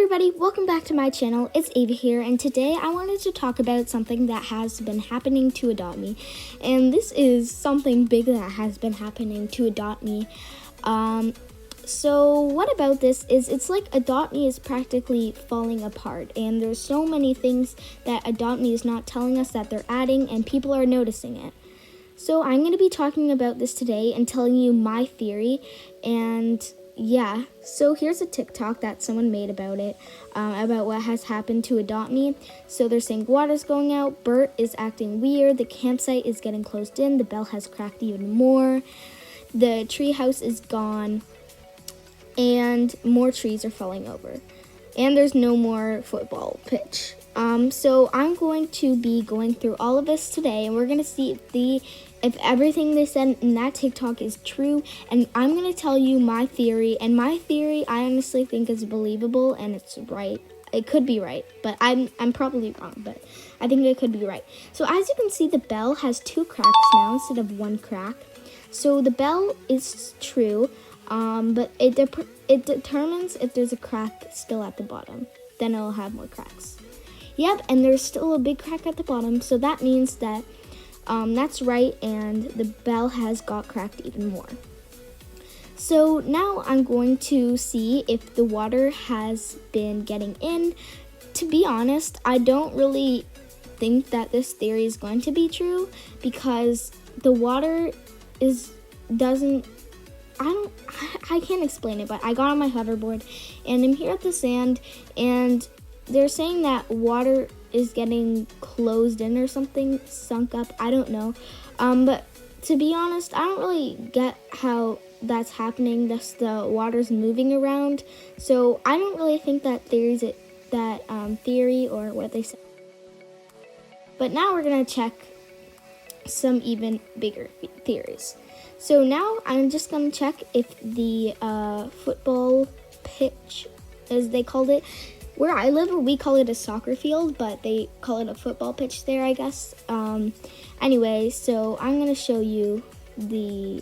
everybody, welcome back to my channel. It's Ava here, and today I wanted to talk about something that has been happening to Adopt Me. And this is something big that has been happening to Adopt Me. So what about this is it's like Adopt Me is practically falling apart, and there's so many things that Adopt Me is not telling us that they're adding, and people are noticing it. So I'm going to be talking about this today and telling you my theory, and yeah, so here's a TikTok that someone made about it, about what has happened to Adopt Me. So they're saying water's going out, Bert is acting weird, the campsite is getting closed in, the bell has cracked even more, the treehouse is gone, and more trees are falling over. And there's no more football pitch. So I'm going to be going through all of this today, and we're going to see if everything they said in that TikTok is true, and I'm going to tell you my theory, and my theory I honestly think is believable, and it's right. It could be right, but I'm probably wrong, but I think it could be right. So as you can see, the bell has 2 cracks now instead of 1 crack. So the bell is true, but it determines if there's a crack still at the bottom. Then it'll have more cracks. Yep, and there's still a big crack at the bottom, so that means that that's right, and the bell has got cracked even more. So now I'm going to see if the water has been getting in. To be honest, I don't really think that this theory is going to be true, because the water I can't explain it, but I got on my hoverboard, and I'm here at the sand, and they're saying that water is getting closed in or something, sunk up, I don't know. But to be honest, I don't really get how that's happening. The water's moving around, so I don't really think that theory or what they said. But now we're gonna check some even bigger theories. So now I'm just gonna check if the football pitch, as they called it, where I live, we call it a soccer field, but they call it a football pitch there, I guess. Anyway, so I'm going to show you the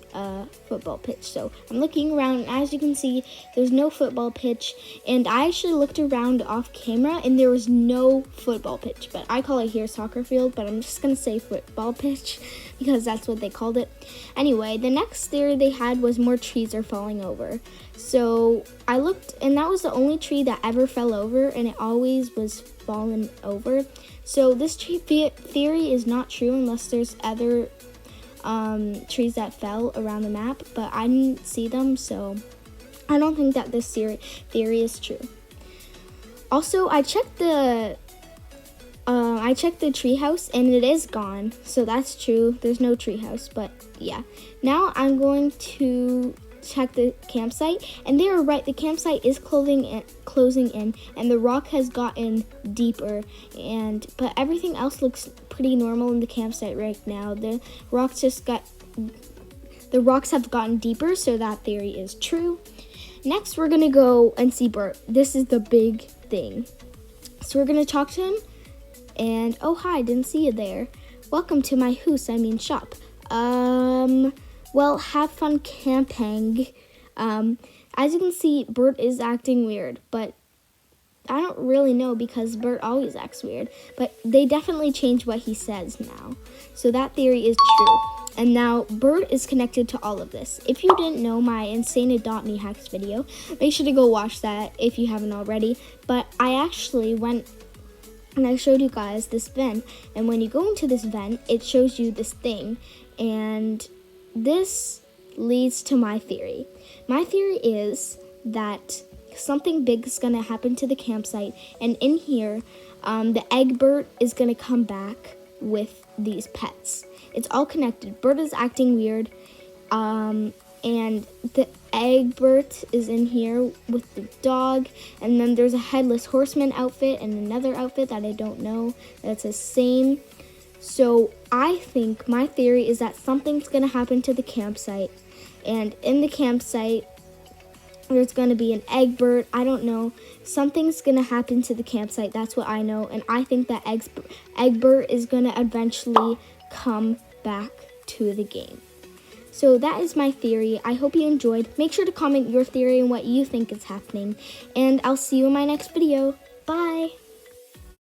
football pitch. So I'm looking around, and as you can see, there's no football pitch. And I actually looked around off camera, and there was no football pitch. But I call it here soccer field, but I'm just going to say football pitch because that's what they called it. Anyway, the next theory they had was more trees are falling over. So I looked, and that was the only tree that ever fell over, and it always was fallen over. So this tree theory is not true unless there's other trees that fell around the map, but I didn't see them, so I don't think that this theory is true. Also, I checked the treehouse, and it is gone, so that's true. There's no treehouse, but yeah. Now I'm going to check the campsite, and they were right. The campsite is closing in, and the rock has gotten deeper, but everything else looks pretty normal in the campsite right now. The rocks have gotten deeper, so that theory is true. Next, we're gonna go and see Bert. This is the big thing. So we're gonna talk to him, and oh hi, didn't see you there. Welcome to my shop. Well, have fun camping. As you can see, Bert is acting weird, but I don't really know because Bert always acts weird. But they definitely changed what he says now. So that theory is true. And now Bert is connected to all of this. If you didn't know my insane Adopt Me hacks video, make sure to go watch that if you haven't already. But I actually went and I showed you guys this vent. And when you go into this vent, it shows you this thing. And this leads to my theory. My theory is that something big is going to happen to the campsite, and in here, the egg Bert is going to come back with these pets. It's all connected. Bert is acting weird, and the egg Bert is in here with the dog, and then there's a headless horseman outfit and another outfit that I don't know that's the same. So I think my theory is that something's going to happen to the campsite, and in the campsite there's going to be an egg Bert. I don't know. Something's going to happen to the campsite. That's what I know, and I think that egg Bert is going to eventually come back to the game. So that is my theory. I hope you enjoyed. Make sure to comment your theory and what you think is happening. And I'll see you in my next video. Bye!